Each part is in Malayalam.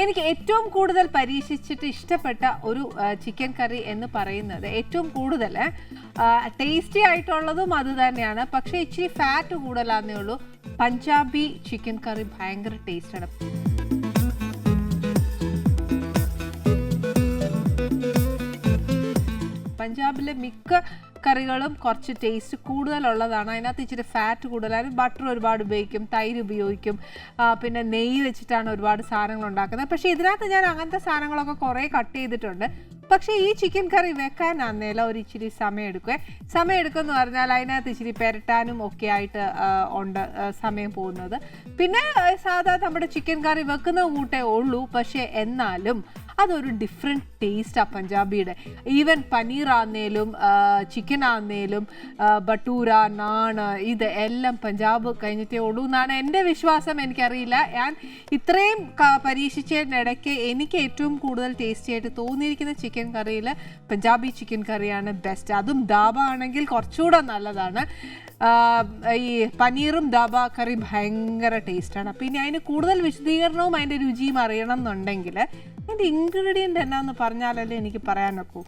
എനിക്ക് ഏറ്റവും കൂടുതൽ പരീക്ഷിച്ചിട്ട് ഇഷ്ടപ്പെട്ട ഒരു ചിക്കൻ കറി എന്ന് പറയുന്നത് ഏറ്റവും കൂടുതൽ ടേസ്റ്റി ആയിട്ടുള്ളതും അത് തന്നെയാണ്. പക്ഷേ ഇച്ചിരി ഫാറ്റ് കൂടുതലാന്നേ ഉള്ളൂ. പഞ്ചാബി ചിക്കൻ കറി ഭയങ്കര ടേസ്റ്റാണ്. പഞ്ചാബിലെ മിക്ക കറികളും കുറച്ച് ടേസ്റ്റ് കൂടുതലുള്ളതാണ്. അതിനകത്ത് ഇച്ചിരി ഫാറ്റ് കൂടുതലാണ്. ബട്ടർ ഒരുപാട് ഉപയോഗിക്കും, തൈര് ഉപയോഗിക്കും, പിന്നെ നെയ്യ് വെച്ചിട്ടാണ് ഒരുപാട് സാധനങ്ങൾ ഉണ്ടാക്കുന്നത്. പക്ഷേ ഇതിനകത്ത് ഞാൻ അങ്ങനത്തെ സാധനങ്ങളൊക്കെ കുറേ കട്ട് ചെയ്തിട്ടുണ്ട്. പക്ഷേ ഈ ചിക്കൻ കറി വെക്കാനാന്നേല ഒരു ഇച്ചിരി സമയം എടുക്കുമെന്ന് പറഞ്ഞാൽ അതിനകത്ത് ഇച്ചിരി പെരട്ടാനും ഒക്കെ ആയിട്ട് ഉണ്ട് സമയം പോകുന്നത്. പിന്നെ സാധാരണ നമ്മുടെ ചിക്കൻ കറി വെക്കുന്ന കൂട്ടേ ഉള്ളൂ. പക്ഷേ എന്നാലും അതൊരു ഡിഫറെൻറ്റ് ടേസ്റ്റാണ് പഞ്ചാബിയുടെ. ഈവൻ പനീർ ആന്നേലും ചിക്കൻ ആന്നേലും ബട്ടൂര, നാണ്, ഇത് എല്ലാം പഞ്ചാബ് കഴിഞ്ഞിട്ടേ ഉള്ളൂ എന്നാണ് എൻ്റെ വിശ്വാസം. എനിക്കറിയില്ല. ഞാൻ ഇത്രയും പരീക്ഷിച്ചതിനിടയ്ക്ക് എനിക്ക് ഏറ്റവും കൂടുതൽ ടേസ്റ്റി ആയിട്ട് തോന്നിയിരിക്കുന്ന ചിക്കൻ കറിയിൽ പഞ്ചാബി ചിക്കൻ കറിയാണ് ബെസ്റ്റ്. അതും ദാബ ആണെങ്കിൽ കുറച്ചുകൂടെ നല്ലതാണ്. ഈ പനീറും ദാബ കറി ഭയങ്കര ടേസ്റ്റാണ്. അപ്പോൾ ഇനി അതിന് കൂടുതൽ വിശദീകരണവും അതിൻ്റെ രുചിയും അറിയണം എന്നുണ്ടെങ്കിൽ അതിൻ്റെ ഇൻഗ്രീഡിയൻ്റ് എന്നാന്ന് പറഞ്ഞാലല്ലേ എനിക്ക് പറയാൻ നോക്കൂ.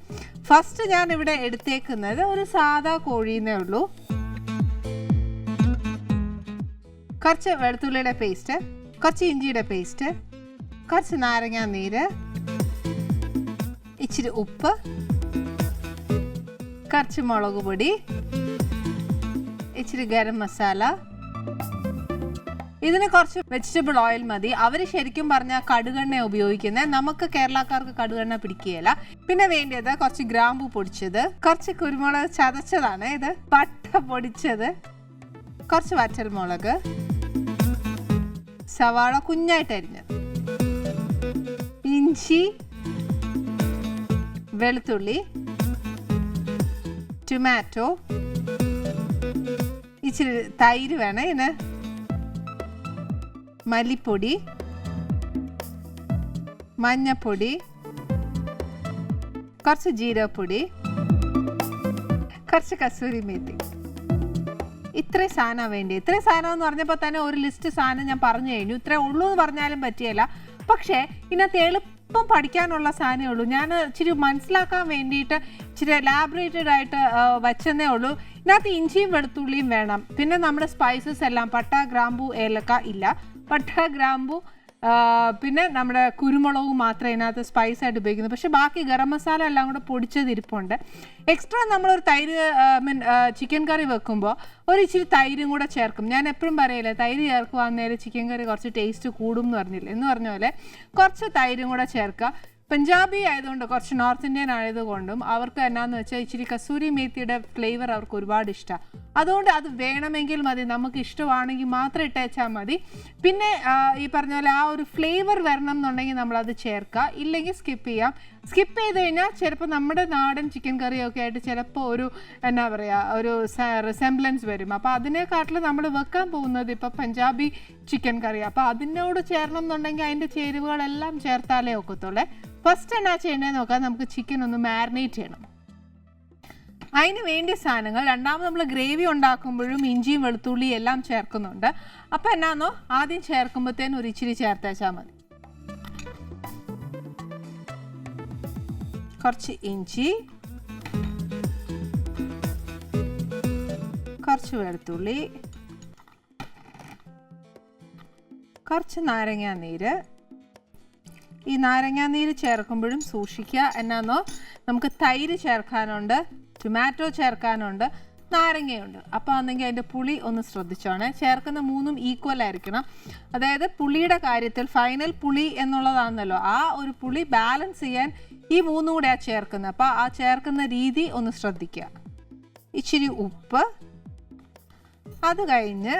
ഫസ്റ്റ് ഞാൻ ഇവിടെ എടുത്തേക്കുന്നത് ഒരു സാധാ കോഴിന്നേ ഉള്ളൂ. കുറച്ച് വെളുത്തുള്ളിയുടെ പേസ്റ്റ്, കുറച്ച് ഇഞ്ചിയുടെ പേസ്റ്റ്, കുറച്ച് നാരങ്ങാ നീര്, ഇച്ചിരി ഉപ്പ്, കുറച്ച് മുളക് പൊടി, ഇച്ചിരി ഗരം മസാല. ഇതിന് കുറച്ച് വെജിറ്റബിൾ ഓയിൽ മതി. അവർ ശരിക്കും പറഞ്ഞാൽ കടുകെണ്ണ ഉപയോഗിക്കുന്നത്. നമുക്ക് കേരളക്കാർക്ക് കടുകെണ്ണ പിടിക്കുകയില്ല. പിന്നെ വേണ്ടത് കുറച്ച് ഗ്രാമ്പു പൊടിച്ചത്, കുറച്ച് കുരുമുളക് ചതച്ചതാണ് ഇത്, പട്ട പൊടിച്ചത്, കുറച്ച് വറ്റൽമുളക്, സവാള കുഞ്ഞായിട്ട് അരിഞ്ഞത്, ഇഞ്ചി, വെളുത്തുള്ളി, ടൊമാറ്റോ, ഇച്ചിരി തൈര് വേണം ഇതിന്, മല്ലിപ്പൊടി, മഞ്ഞപ്പൊടി, കുറച്ച് ജീരകപ്പൊടി, കുറച്ച് കസൂരി മേത്തി. ഇത്രയും സാധനമാണ് വേണ്ടി. ഇത്രയും സാധനം എന്ന് പറഞ്ഞപ്പോൾ തന്നെ ഒരു ലിസ്റ്റ് സാധനം ഞാൻ പറഞ്ഞു കഴിഞ്ഞു. ഇത്രേ ഉള്ളൂ എന്ന് പറഞ്ഞാലും പറ്റിയല്ല. പക്ഷേ ഇതിനകത്ത് എളുപ്പം പഠിക്കാനുള്ള സാധനമേ ഉള്ളൂ. ഞാൻ ഇച്ചിരി മനസ്സിലാക്കാൻ വേണ്ടിയിട്ട് ഇച്ചിരി എലാബറേറ്റഡ് ആയിട്ട് വച്ചെന്നേ ഉള്ളൂ. ഇതിനകത്ത് ഇഞ്ചിയും വെളുത്തുള്ളിയും വേണം. പിന്നെ നമ്മുടെ സ്പൈസസ് എല്ലാം പട്ട, ഗ്രാമ്പു, ഏലക്ക ഇല്ല. പട്ട, ഗ്രാമ്പു, പിന്നെ നമ്മുടെ കുരുമുളകും മാത്രമേ ഇതിനകത്ത് സ്പൈസ് ആയിട്ട് ഉപയോഗിക്കുന്നത്. പക്ഷേ ബാക്കി ഗരം മസാല എല്ലാം കൂടെ പൊടിച്ചതിരിപ്പുണ്ട്. എക്സ്ട്രാ നമ്മളൊരു തൈര് ചിക്കൻ കറി വെക്കുമ്പോൾ ഒരു ഇച്ചിരി തൈരും കൂടെ ചേർക്കും. ഞാൻ എപ്പോഴും പറയില്ലേ, തൈര് ചേർക്കുവാന്നേരം ചിക്കൻ കറി കുറച്ച് ടേസ്റ്റ് കൂടും എന്ന് പറഞ്ഞില്ലേ. എന്ന് പറഞ്ഞ പോലെ കുറച്ച് തൈരും കൂടെ ചേർക്കുക. പഞ്ചാബി ആയതുകൊണ്ട്, കുറച്ച് നോർത്ത് ഇന്ത്യൻ ആയതുകൊണ്ടും അവർക്ക് എന്നാന്ന് വെച്ചാൽ ഇച്ചിരി കസൂരി മേത്തിയുടെ ഫ്ലേവർ അവർക്ക് ഒരുപാട് ഇഷ്ടമാണ്. അതുകൊണ്ട് അത് വേണമെങ്കിൽ മതി. നമുക്ക് ഇഷ്ടമാണെങ്കിൽ മാത്രം ഇട്ടേച്ചാൽ മതി. പിന്നെ ഈ പറഞ്ഞ പോലെ ആ ഒരു ഫ്ലേവർ വരണം എന്നുണ്ടെങ്കിൽ നമ്മളത് ചേർക്കുക. ഇല്ലെങ്കിൽ സ്കിപ്പ് ചെയ്യാം. സ്കിപ്പ് ചെയ്ത് കഴിഞ്ഞാൽ ചിലപ്പോൾ നമ്മുടെ നാടൻ ചിക്കൻ കറിയൊക്കെ ആയിട്ട് ചിലപ്പോൾ ഒരു എന്നാ പറയുക, ഒരു റിസംബ്ലൻസ് വരും. അപ്പോൾ അതിനെക്കാട്ടിൽ നമ്മൾ വെക്കാൻ പോകുന്നത് ഇപ്പോൾ പഞ്ചാബി ചിക്കൻ കറി. അപ്പോൾ അതിനോട് ചേരണം എന്നുണ്ടെങ്കിൽ അതിൻ്റെ ചേരുവകളെല്ലാം ചേർത്താലേ ഒക്കത്തുള്ളേ. ഫസ്റ്റ് എന്നാ ചെയ്യേണ്ടതെന്ന് നോക്കാം. നമുക്ക് ചിക്കൻ ഒന്ന് മാരിനേറ്റ് ചെയ്യണം. അതിന് വേണ്ടിയ സാധനങ്ങൾ, രണ്ടാമത് നമ്മൾ ഗ്രേവി ഉണ്ടാക്കുമ്പോഴും ഇഞ്ചിയും വെളുത്തുള്ളിയും എല്ലാം ചേർക്കുന്നുണ്ട്. അപ്പോൾ എന്നാന്നോ ആദ്യം ചേർക്കുമ്പോഴത്തേനും ഒരു ഇച്ചിരി ചേർത്തേച്ചാൽ മതി. കുറച്ച് ഇഞ്ചി, കുറച്ച് വെളുത്തുള്ളി, കുറച്ച് നാരങ്ങാ നീര്. ഈ നാരങ്ങാ നീര് ചേർക്കുമ്പോഴും സൂക്ഷിക്കുക. എന്നാന്നോ നമുക്ക് തൈര് ചേർക്കാനുണ്ട്, ടൊമാറ്റോ ചേർക്കാനുണ്ട്, നാരങ്ങയുണ്ട്. അപ്പോൾ ആണെങ്കിൽ അതിൻ്റെ പുളി ഒന്ന് ശ്രദ്ധിച്ചോണേ. ചേർക്കുന്ന മൂന്നും ഈക്വൽ ആയിരിക്കണം. അതായത് പുളിയുടെ കാര്യത്തിൽ ഫൈനൽ പുളി എന്നുള്ളതാണല്ലോ, ആ ഒരു പുളി ബാലൻസ് ചെയ്യാൻ ഈ മൂന്നും കൂടെ ചേർക്കുന്നത്. അപ്പോൾ ആ ചേർക്കുന്ന രീതി ഒന്ന് ശ്രദ്ധിക്കുക. ഇച്ചിരി ഉപ്പ്, അത് കഴിഞ്ഞ്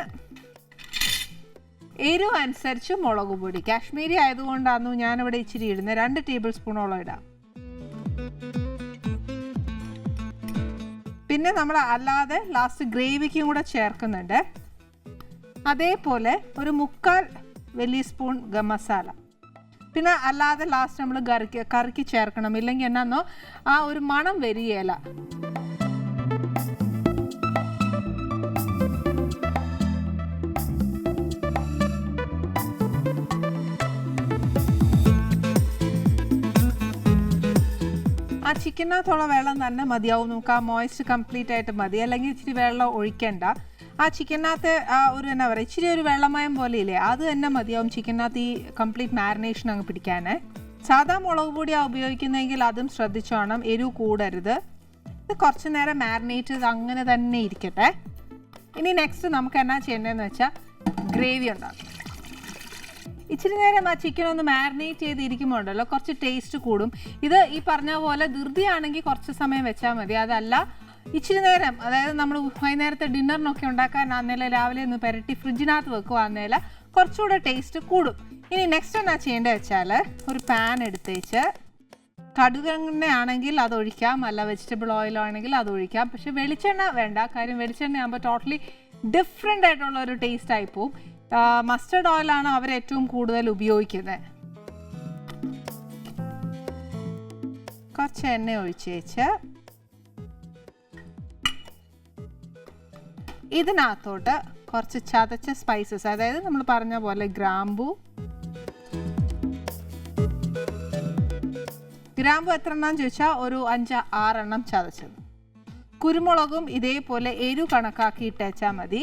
എരിവ് അനുസരിച്ച് മുളക് പൊടി. കാശ്മീരി ആയതുകൊണ്ടാണ് ഞാനിവിടെ ഇച്ചിരി ഇടുന്നത്. 2 ടേബിൾ സ്പൂണോളം ഇടാം. പിന്നെ നമ്മൾ അല്ലാതെ ലാസ്റ്റ് ഗ്രേവിക്കും കൂടെ ചേർക്കുന്നുണ്ട്. അതേപോലെ ഒരു 3/4 വലിയ സ്പൂൺ ഗരം മസാല. പിന്നെ അല്ലാതെ ലാസ്റ്റ് നമ്മൾ കറിക്ക് ചേർക്കണം. ഇല്ലെങ്കിൽ എന്നാന്നോ ആ ഒരു മണം വരികയില്ല. ആ ചിക്കനകത്തുള്ള വെള്ളം തന്നെ മതിയാവും. നമുക്ക് ആ മോയ്സ്റ്റ് കംപ്ലീറ്റ് ആയിട്ട് മതി, അല്ലെങ്കിൽ ഇച്ചിരി വെള്ളം ഒഴിക്കണ്ട. ആ ചിക്കനകത്ത് ആ ഒരു എന്നാ പറയുക, ഇച്ചിരി ഒരു വെള്ളമയം പോലെ ഇല്ലേ, അത് തന്നെ മതിയാവും ചിക്കനകത്ത് ഈ കംപ്ലീറ്റ് മാരിനേഷൻ അങ്ങ് പിടിക്കാനേ. സാധാ മുളക് പൊടിയാണ് ഉപയോഗിക്കുന്നതെങ്കിൽ അതും ശ്രദ്ധിച്ചോണം, എരിവ് കൂടരുത്. ഇത് കുറച്ച് നേരം മാരിനേറ്റ് ചെയ്ത് അങ്ങനെ തന്നെ ഇരിക്കട്ടെ. ഇനി നെക്സ്റ്റ് നമുക്ക് എന്നാ ചെയ്യേണ്ടതെന്ന് വെച്ചാൽ ഗ്രേവി ഉണ്ടാക്കും. ഇച്ചിരി നേരം ആ ചിക്കൻ ഒന്ന് മാരിനേറ്റ് ചെയ്തിരിക്കുമ്പോൾ ഉണ്ടല്ലോ കുറച്ച് ടേസ്റ്റ് കൂടും. ഇത് ഈ പറഞ്ഞ പോലെ ധൃതിയാണെങ്കിൽ കുറച്ച് സമയം വെച്ചാൽ മതി. അതല്ല ഇച്ചിരി നേരം, അതായത് നമ്മൾ വൈകുന്നേരത്തെ ഡിന്നറിനൊക്കെ ഉണ്ടാക്കാനാന്നേൽ രാവിലെ ഒന്ന് പുരട്ടി ഫ്രിഡ്ജിനകത്ത് വെക്കുവാന്നേൽ കുറച്ചുകൂടെ ടേസ്റ്റ് കൂടും. ഇനി നെക്സ്റ്റ് എന്നാ ചെയ്യേണ്ടത് വെച്ചാൽ ഒരു പാൻ എടുത്തേച്ച് കടുകെണ്ണ ആണെങ്കിൽ അത് ഒഴിക്കാം, അല്ല വെജിറ്റബിൾ ഓയിലോ ആണെങ്കിൽ അത് ഒഴിക്കാം. പക്ഷെ വെളിച്ചെണ്ണ വേണ്ട, കാര്യം വെളിച്ചെണ്ണ ആകുമ്പോൾ ടോട്ടലി ഡിഫറെൻ്റ് ആയിട്ടുള്ള ഒരു ടേസ്റ്റ് ആയിപ്പോവും. മസ്റ്റർഡ് ഓയിലാണ് അവർ ഏറ്റവും കൂടുതൽ ഉപയോഗിക്കുന്നത്. കുറച്ച് എണ്ണ ഒഴിച്ചേച്ച് ഇതിനകത്തോട്ട് കുറച്ച് ചതച്ച സ്പൈസസ്, അതായത് നമ്മൾ പറഞ്ഞ പോലെ ഗ്രാമ്പു എത്ര എണ്ണം ചോദിച്ചാൽ ഒരു 5-6 എണ്ണം ചതച്ചത്. കുരുമുളകും ഇതേപോലെ എരിവ് കണക്കാക്കി ഇട്ടേച്ചാൽ മതി.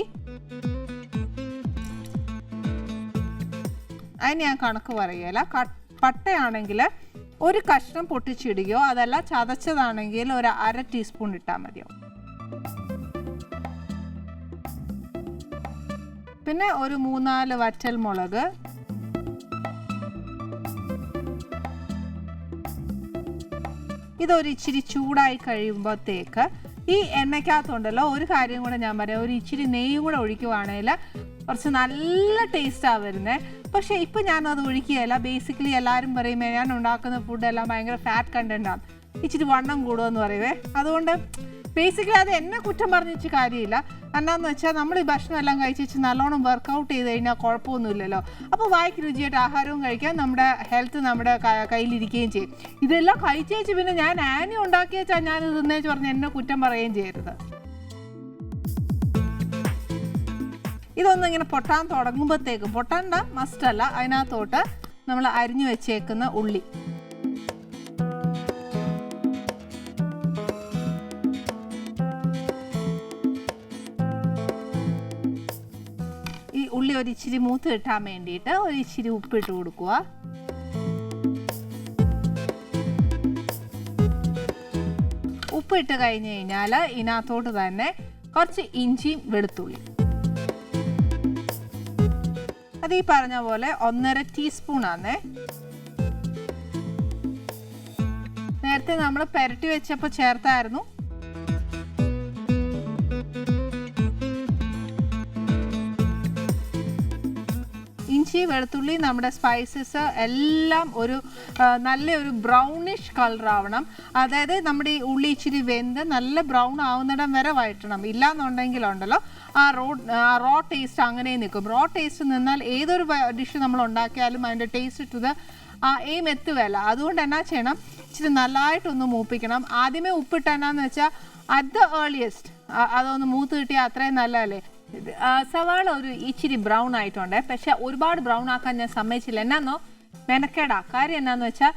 അതിന് ഞാൻ കണക്ക് പറയുകയില്ല. പട്ടയാണെങ്കിൽ ഒരു കഷ്ണം പൊട്ടിച്ചിടുകയോ, അതല്ല ചതച്ചതാണെങ്കിൽ ഒരു 1/2 ടീസ്പൂൺ ഇട്ടാൽ മതിയോ. പിന്നെ ഒരു 3-4 വറ്റൽ മുളക്, ഇതൊരു ഇച്ചിരി ചൂടായി കഴിയുമ്പോഴത്തേക്ക് ഈ എണ്ണയ്ക്കകത്തുണ്ടല്ലോ ഒരു കാര്യം കൂടെ ഞാൻ പറയാം, ഒരു ഇച്ചിരി നെയ്യും കൂടെ ഒഴിക്കുവാണെങ്കിൽ കുറച്ച് നല്ല ടേസ്റ്റാണ് വരുന്നത്. പക്ഷേ ഇപ്പം ഞാനത് ഒഴിക്കുകയല്ല. ബേസിക്കലി എല്ലാവരും പറയുമേ ഞാൻ ഉണ്ടാക്കുന്ന ഫുഡെല്ലാം ഭയങ്കര ഫാറ്റ് കണ്ടൻറ്റാണ്, ഇച്ചിരി വണ്ണം കൂടുമെന്ന് പറയുവേ. അതുകൊണ്ട് ബേസിക്കലി അത് എന്നെ കുറ്റം പറഞ്ഞിട്ട് കാര്യമില്ല. എന്നാന്ന് വെച്ചാൽ നമ്മൾ ഈ ഭക്ഷണം എല്ലാം കഴിച്ച് നല്ലോണം വർക്കൗട്ട് ചെയ്ത് കഴിഞ്ഞാൽ കുഴപ്പമൊന്നുമില്ലല്ലോ. അപ്പോൾ വായിക്ക് രുചിയായിട്ട് ആഹാരവും കഴിക്കാം, നമ്മുടെ ഹെൽത്ത് നമ്മുടെ കയ്യിലിരിക്കുകയും ചെയ്യും. ഇതെല്ലാം കഴിച്ചേച്ച് പിന്നെ ഞാൻ ആനി ഉണ്ടാക്കിയേച്ചാൽ ഞാൻ തിന്നേച്ച് പറഞ്ഞ് എന്നെ കുറ്റം പറയുകയും ചെയ്യരുത്. ഇതൊന്നും ഇങ്ങനെ പൊട്ടാൻ തുടങ്ങുമ്പോഴത്തേക്കും, പൊട്ടാണ്ട മസ്റ്റല്ല, അതിനകത്തോട്ട് നമ്മൾ അരിഞ്ഞു വെച്ചേക്കുന്ന ഉള്ളി, ഈ ഉള്ളി ഒരു ഇച്ചിരി മൂത്ത് കിട്ടാൻ വേണ്ടിയിട്ട് ഒരു ഇച്ചിരി ഉപ്പിട്ട് കൊടുക്കുക. ഉപ്പിട്ട് കഴിഞ്ഞ് കഴിഞ്ഞാൽ ഇതിനകത്തോട്ട് തന്നെ കുറച്ച് ഇഞ്ചിയും വെളുത്തുള്ളി, അത് ഈ പറഞ്ഞ പോലെ 1.5 ടീസ്പൂൺ ആണേ. നേരത്തെ നമ്മൾ പുരട്ടി വെച്ചപ്പോൾ ചേർത്തായിരുന്നു. ഇഞ്ചി വെളുത്തുള്ളി നമ്മുടെ സ്പൈസസ് എല്ലാം ഒരു നല്ലൊരു ബ്രൗണിഷ് കളർ ആവണം. അതായത് നമ്മുടെ ഈ ഉള്ളി ഇച്ചിരി വെന്ത് നല്ല ബ്രൗൺ ആവുന്നിടം വരെ വഴറ്റണം. ഇല്ലാന്നുണ്ടെങ്കിലുണ്ടല്ലോ ആ റോ ടേസ്റ്റ് അങ്ങനെ നിൽക്കും. റോ ടേസ്റ്റ് നിന്നാൽ ഏതൊരു ഡിഷ് നമ്മൾ ഉണ്ടാക്കിയാലും അതിൻ്റെ ടേസ്റ്റ് ഇട്ടത് എത്തുവല്ല. അതുകൊണ്ട് എന്നാ ചെയ്യണം, ഇച്ചിരി നല്ലതായിട്ടൊന്ന് മൂപ്പിക്കണം. ആദ്യമേ ഉപ്പിട്ട് എന്നാന്ന് വെച്ചാൽ അറ്റ് ദ ഏർലിയസ്റ്റ് അതൊന്ന് മൂത്ത് കിട്ടിയാൽ അത്രയും നല്ലതല്ലേ. സവാള ഒരു ഇച്ചിരി ബ്രൗൺ ആയിട്ടുണ്ട്, പക്ഷെ ഒരുപാട് ബ്രൗൺ ആക്കാൻ ഞാൻ സമ്മതിച്ചില്ല. എന്നാന്നോ മെനക്കേടാ. കാര്യം എന്നാന്ന് വെച്ചാൽ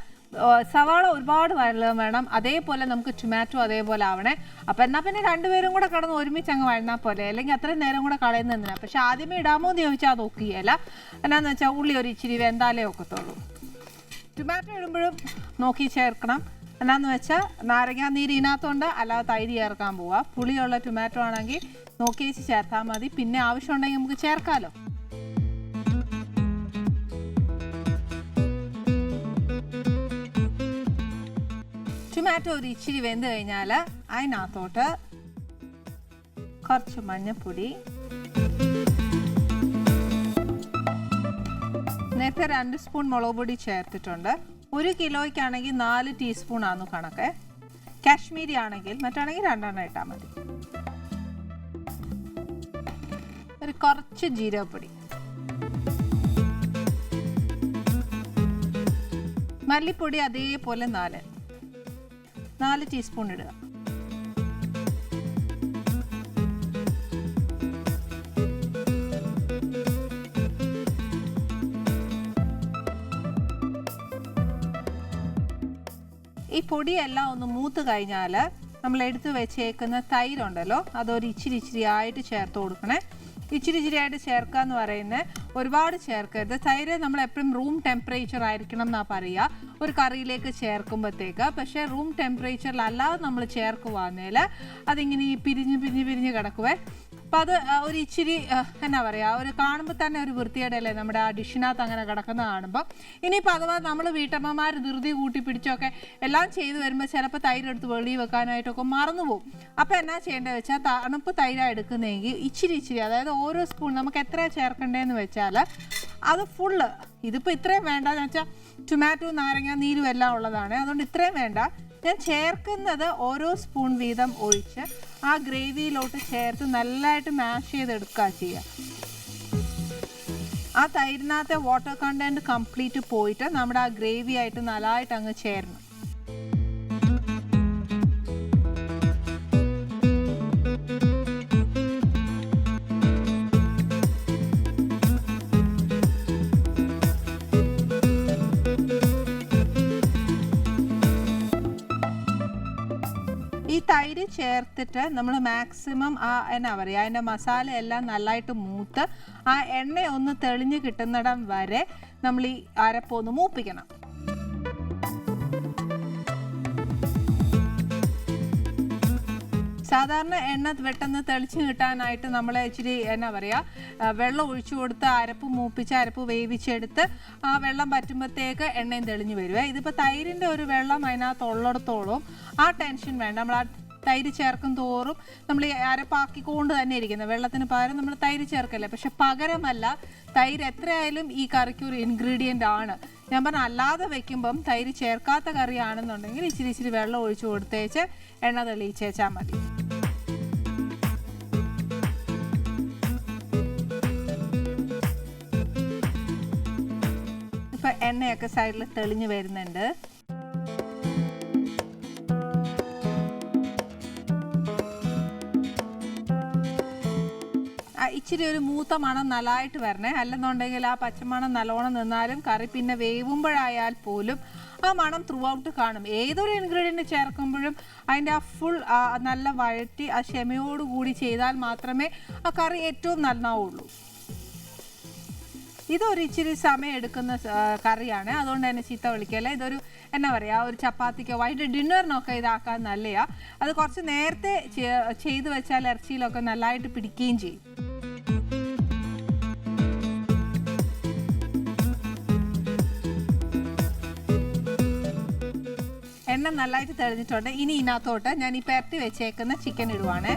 സവാള ഒരുപാട് വഴലാൻ വേണം, അതേപോലെ നമുക്ക് ടൊമാറ്റോ അതേപോലെ ആവണേ. അപ്പം എന്നാൽ പിന്നെ രണ്ടുപേരും കൂടെ കിടന്ന് ഒരുമിച്ച് അങ്ങ് വഴന്നാൽ പോലെ, അല്ലെങ്കിൽ അത്രയും നേരം കൂടെ കളയുന്നതിനാ. പക്ഷെ ആദ്യമേ ഇടാമോ എന്ന് ചോദിച്ചാൽ അത് ഒക്കുകയല്ല. എന്നാന്ന് വെച്ചാൽ ഉള്ളി ഒരു ഇച്ചിരി വെന്താലേ ഒക്കത്തുള്ളൂ. ടൊമാറ്റോ ഇടുമ്പോഴും നോക്കി ചേർക്കണം. എന്നാന്ന് വെച്ചാൽ നാരങ്ങാനീര് ഇതിനകത്തുണ്ട്, അല്ലാതെ തൈര് ചേർക്കാൻ പോവുക. പുളിയുള്ള ടൊമാറ്റോ ആണെങ്കിൽ നോക്കി വെച്ച് ചേർത്താൽ മതി. പിന്നെ ആവശ്യമുണ്ടെങ്കിൽ നമുക്ക് ചേർക്കാമല്ലോ. ടൊമാറ്റോ ഒരു ഇച്ചിരി വെന്ത് കഴിഞ്ഞാൽ അതിനകത്തോട്ട് കുറച്ച് മഞ്ഞൾപ്പൊടി, നേരത്തെ 2 സ്പൂൺ മുളക് പൊടി ചേർത്തിട്ടുണ്ട്. 1 കിലോയ്ക്കാണെങ്കിൽ 4 ടീസ്പൂൺ ആണ് കണക്ക്. കാശ്മീരി ആണെങ്കിൽ മറ്റാണെങ്കിൽ 2 എണ്ണം ഇട്ടാൽ മതി. ഒരു കുറച്ച് ജീരകപ്പൊടി, മല്ലിപ്പൊടി അതേപോലെ 4 ടീസ്പൂൺ ഇടുക. ഈ പൊടിയെല്ലാം ഒന്ന് മൂത്ത് കഴിഞ്ഞാൽ നമ്മൾ എടുത്ത് വെച്ചേക്കുന്ന തൈരുണ്ടല്ലോ അതൊരു ഇച്ചിരി ആയിട്ട് ചേർത്ത് കൊടുക്കണേ. ഇച്ചിരി ആയിട്ട് ചേർക്കുക എന്ന് പറയുന്നത് ഒരുപാട് ചേർക്കരുത്. തൈര് നമ്മൾ എപ്പോഴും റൂം ടെമ്പറേച്ചർ ആയിരിക്കണം എന്നാണ് പറയുക ഒരു കറിയിലേക്ക് ചേർക്കുമ്പോഴത്തേക്ക്. പക്ഷേ റൂം ടെമ്പറേച്ചറിലല്ലാതെ നമ്മൾ ചേർക്കുവാന്നേൽ അതിങ്ങനെ ഈ പിരിഞ്ഞ് കിടക്കുവേ. അപ്പം അത് ഒരു ഇച്ചിരി എന്നാ പറയുക, ഒരു കാണുമ്പോൾ തന്നെ ഒരു വൃത്തികേടല്ലേ നമ്മുടെ ആ ഡിഷിനകത്ത് അങ്ങനെ കിടക്കുന്ന കാണുമ്പോൾ. ഇനിയിപ്പോൾ അഥവാ നമ്മൾ വീട്ടമ്മമാർ ധൃതി കൂട്ടി പിടിച്ചൊക്കെ എല്ലാം ചെയ്ത് വരുമ്പോൾ ചിലപ്പോൾ തൈരെടുത്ത് വെളിയിൽ വെക്കാനായിട്ടൊക്കെ മറന്നു പോകും. അപ്പോൾ എന്നാ ചെയ്യേണ്ടത് വെച്ചാൽ തണുപ്പ് തൈരാണ് എടുക്കുന്നതെങ്കിൽ ഇച്ചിരി അതായത് ഓരോ സ്പൂൺ നമുക്ക് എത്ര ചേർക്കണ്ടേന്ന് വെച്ചാൽ അത് ഫുള്ള്, ഇതിപ്പോൾ ഇത്രയും വേണ്ടെന്ന് വെച്ചാൽ ടൊമാറ്റോ നാരങ്ങ നീരും എല്ലാം ഉള്ളതാണ്, അതുകൊണ്ട് ഇത്രയും വേണ്ട. ഞാൻ ചേർക്കുന്നത് ഓരോ സ്പൂൺ വീതം ഒഴിച്ച് ആ ഗ്രേവിയിലോട്ട് ചേർത്ത് നല്ലതായിട്ട് മാഷ് ചെയ്തെടുക്കുക ചെയ്യുക. ആ തൈരിനകത്തെ വാട്ടർ കണ്ടന്റ് കംപ്ലീറ്റ് പോയിട്ട് നമ്മുടെ ആ ഗ്രേവി ആയിട്ട് നല്ലതായിട്ട് അങ്ങ് ചേരണം. ഈ തൈര് ചേർത്തിട്ട് നമ്മൾ മാക്സിമം ആ എന്നാ പറയുക അതിൻ്റെ മസാല എല്ലാം നല്ലതായിട്ട് മൂത്ത് ആ എണ്ണ ഒന്ന് തെളിഞ്ഞ് കിട്ടുന്നിടം വരെ നമ്മൾ ഈ അരപ്പൊന്ന് മൂപ്പിക്കണം. സാധാരണ എണ്ണ പെട്ടെന്ന് തെളിച്ച് കിട്ടാനായിട്ട് നമ്മൾ ഇച്ചിരി എന്നാ പറയുക വെള്ളം ഒഴിച്ചു കൊടുത്ത് അരപ്പ് മൂപ്പിച്ച് അരപ്പ് വേവിച്ചെടുത്ത് ആ വെള്ളം പറ്റുമ്പോഴത്തേക്ക് എണ്ണയും തെളിഞ്ഞ് വരുവേ. ഇതിപ്പോൾ തൈരിൻ്റെ ഒരു വെള്ളം അതിനകത്ത് ഉള്ളിടത്തോളം ആ ടെൻഷൻ വേണ്ട. നമ്മൾ ആ തൈര് ചേർക്കും തോറും നമ്മൾ ഈ അരപ്പാക്കിക്കൊണ്ട് തന്നെ ഇരിക്കുന്നത്, വെള്ളത്തിന് പകരം നമ്മൾ തൈര് ചേർക്കല്ലേ. പക്ഷെ പകരമല്ല, തൈര് എത്രയായാലും ഈ കറിക്ക് ഒരു ഇൻഗ്രീഡിയൻ്റ് ആണ്. ഞാൻ പറഞ്ഞ അല്ലാതെ വെക്കുമ്പം തൈര് ചേർക്കാത്ത കറിയാണെന്നുണ്ടെങ്കിൽ ഇച്ചിരി വെള്ളം ഒഴിച്ചു കൊടുത്തേച്ച് എണ്ണ തെളിയിച്ചേച്ചാൽ മതി. ഇപ്പം എണ്ണയൊക്കെ സൈഡിൽ തെളിഞ്ഞ് വരുന്നുണ്ട്. ഇച്ചിരി ഒരു മൂത്ത മണം നല്ലതായിട്ട് വരണേ, അല്ലെന്നുണ്ടെങ്കിൽ ആ പച്ചമണം നല്ലോണം നിന്നാലും കറി പിന്നെ വേവുമ്പോഴായാൽ പോലും ആ മണം ത്രൂ ഔട്ട് കാണും. ഏതൊരു ഇൻഗ്രീഡിയൻറ്റ് ചേർക്കുമ്പോഴും അതിൻ്റെ ആ ഫുൾ നല്ല വഴറ്റി ആ ക്ഷമയോടുകൂടി ചെയ്താൽ മാത്രമേ ആ കറി ഏറ്റവും നന്നാവുള്ളൂ. ഇതൊരു ഇച്ചിരി സമയം എടുക്കുന്ന കറിയാണ്, അതുകൊണ്ട് തന്നെ ചീത്ത വിളിക്കല്ലേ. ഇതൊരു എന്നാ പറയുക, ഒരു ചപ്പാത്തിക്കോ വൈകിട്ട് ഡിന്നറിനൊക്കെ ഇതാക്കാൻ നല്ലതാ. അത് കുറച്ച് നേരത്തെ ചെയ്ത് വെച്ചാൽ ഇറച്ചിയിലൊക്കെ നല്ലതായിട്ട് പിടിക്കുകയും ചെയ്യും. എണ്ണ നല്ലതായിട്ട് തെളിഞ്ഞിട്ടുണ്ട്. ഇനി ഇതിനകത്തോട്ട് ഞാൻ ഈ പെരട്ടി വെച്ചേക്കുന്ന ചിക്കൻ ഇടുവാണ്.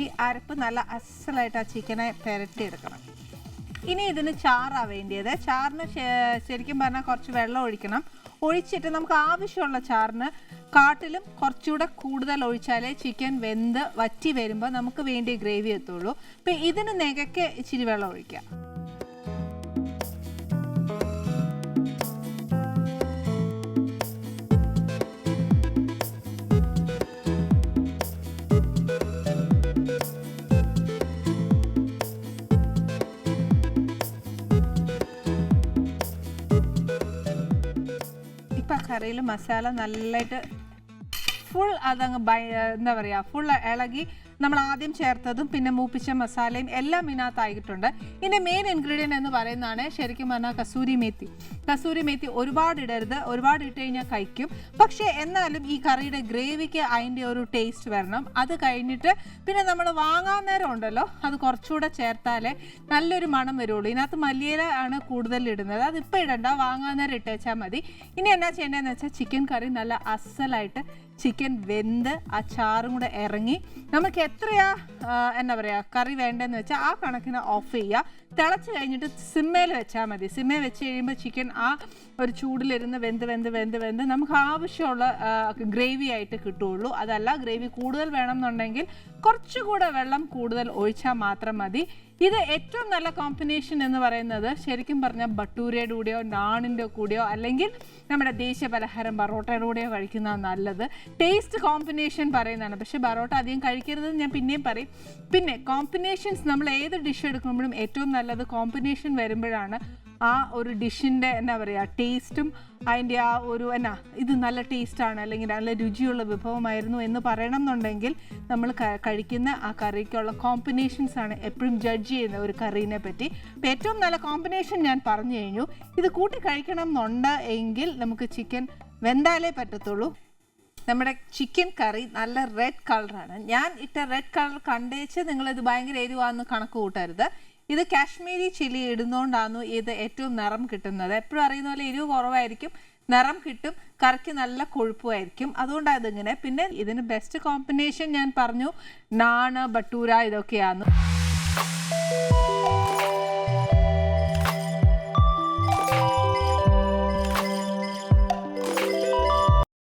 ഈ അരപ്പ് നല്ല അസലായിട്ട് ആ ചിക്കനെ പെരട്ടി എടുക്കണം. ഇനി ഇതിന് ചാറാണ് വേണ്ടിയത്. ചാറിന് ശരിക്കും പറഞ്ഞാൽ കുറച്ച് വെള്ളം ഒഴിക്കണം. ഒഴിച്ചിട്ട് നമുക്ക് ആവശ്യമുള്ള ചാറിന് കാട്ടിലും കുറച്ചുകൂടെ കൂടുതൽ ഒഴിച്ചാലേ ചിക്കൻ വെന്ത് വറ്റി വരുമ്പോൾ നമുക്ക് വേണ്ടി ഗ്രേവി എത്തുള്ളൂ. അപ്പം ഇതിന് നെകയ്ക്ക് ഇച്ചിരി വെള്ളം ഒഴിക്കാം. കറിയിൽ മസാല നല്ലതായിട്ട് ഫുൾ അതങ്ങ് എന്താ പറയുക ഫുൾ ഇളകി നമ്മൾ ആദ്യം ചേർത്തതും പിന്നെ മൂപ്പിച്ച മസാലയും എല്ലാം ഇതിനകത്തായിട്ടുണ്ട്. ഇതിൻ്റെ മെയിൻ ഇൻഗ്രീഡിയൻ്റ് എന്ന് പറയുന്നതാണ് ശരിക്കും പറഞ്ഞാൽ കസൂരി മേത്തി. കസൂരി മേത്തി ഒരുപാട് ഇടരുത്, ഒരുപാട് ഇട്ട് കഴിഞ്ഞാൽ കഴിക്കും. പക്ഷേ എന്നാലും ഈ കറിയുടെ ഗ്രേവിക്ക് അതിൻ്റെ ഒരു ടേസ്റ്റ് വരണം. അത് കഴിഞ്ഞിട്ട് പിന്നെ നമ്മൾ വാങ്ങാൻ നേരം ഉണ്ടല്ലോ അത് കുറച്ചുകൂടെ ചേർത്താലേ നല്ലൊരു മണം വരുള്ളൂ. ഇതിനകത്ത് മല്ലിയില ആണ് കൂടുതൽ ഇടുന്നത്, അതിപ്പോൾ ഇടണ്ട, വാങ്ങാൻ നേരം ഇട്ടേച്ചാൽ മതി. ഇനി എന്നാ ചെയ്യേണ്ടതെന്ന് വെച്ചാൽ ചിക്കൻ കറി നല്ല അസലായിട്ട് ചിക്കൻ വെന്ത് ആ ചാറും കൂടെ ഇറങ്ങി നമുക്ക് എത്രയാ എന്നാ പറയുക കറി വേണ്ടതെന്ന് വെച്ചാൽ ആ കണക്കിന് ഓഫ് ചെയ്യുക. തിളച്ച് കഴിഞ്ഞിട്ട് സിമ്മയിൽ വെച്ചാൽ മതി. സിമ്മയിൽ വെച്ച് കഴിയുമ്പോൾ ചിക്കൻ ആ ഒരു ചൂടിലിരുന്ന് വെന്ത് നമുക്ക് ആവശ്യമുള്ള ഗ്രേവി ആയിട്ട് കിട്ടുള്ളൂ. അതല്ല ഗ്രേവി കൂടുതൽ വേണം എന്നുണ്ടെങ്കിൽ കുറച്ചുകൂടെ വെള്ളം കൂടുതൽ ഒഴിച്ചാൽ മാത്രം മതി. ഇത് ഏറ്റവും നല്ല കോമ്പിനേഷൻ എന്ന് പറയുന്നത് ശരിക്കും പറഞ്ഞാൽ ബട്ടൂരയുടെ കൂടെയോ നാണിൻ്റെ കൂടെയോ അല്ലെങ്കിൽ നമ്മുടെ ദേശീയ പലഹാരം ബറോട്ടയുടെ കൂടെയോ കഴിക്കുന്നതാണ് നല്ലത്. ടേസ്റ്റ് കോമ്പിനേഷൻ പറയുന്നതാണ്, പക്ഷേ ബറോട്ട അധികം കഴിക്കരുതെന്ന് ഞാൻ പിന്നെയും പറയും. പിന്നെ കോമ്പിനേഷൻസ് നമ്മൾ ഏത് ഡിഷ് എടുക്കുമ്പോഴും ഏറ്റവും നല്ലത് കോമ്പിനേഷൻ വരുമ്പോഴാണ് ആ ഒരു ഡിഷിൻ്റെ എന്താ പറയുക ടേസ്റ്റും അതിൻ്റെ ആ ഒരു ഇത് നല്ല ടേസ്റ്റാണ് അല്ലെങ്കിൽ നല്ല രുചിയുള്ള വിഭവമായിരുന്നു എന്ന് പറയണം എന്നുണ്ടെങ്കിൽ നമ്മൾ കഴിക്കുന്ന ആ കറിക്കുള്ള കോമ്പിനേഷൻസ് ആണ് എപ്പോഴും ജഡ്ജ് ചെയ്യുന്ന ഒരു കറീനെ പറ്റി. അപ്പോൾ ഏറ്റവും നല്ല കോമ്പിനേഷൻ ഞാൻ പറഞ്ഞു കഴിഞ്ഞു. ഇത് കൂട്ടി കഴിക്കണം എന്നുണ്ട് എങ്കിൽ നമുക്ക് ചിക്കൻ വെന്താലേ പറ്റത്തുള്ളൂ. നമ്മുടെ ചിക്കൻ കറി നല്ല റെഡ് കളറാണ്. ഞാൻ ഇട്ട റെഡ് കളർ കണ്ടേച്ച് നിങ്ങളിത് ഭയങ്കര എരിവാന്ന് കണക്ക് കൂട്ടരുത്. ഇത് കാശ്മീരി ചില്ലി ഇടുന്നതുകൊണ്ടാണ് ഇത് ഏറ്റവും നിറം കിട്ടുന്നത്. എപ്പോഴും അറിയുന്ന പോലെ എരിവ് കുറവായിരിക്കും, നിറം കിട്ടും, കറിക്ക് നല്ല കൊഴുപ്പുമായിരിക്കും, അതുകൊണ്ടാണ് ഇതിങ്ങനെ. പിന്നെ ഇതിന് ബെസ്റ്റ് കോമ്പിനേഷൻ ഞാൻ പറഞ്ഞു നാണ് ബട്ടൂര ഇതൊക്കെയാണ്.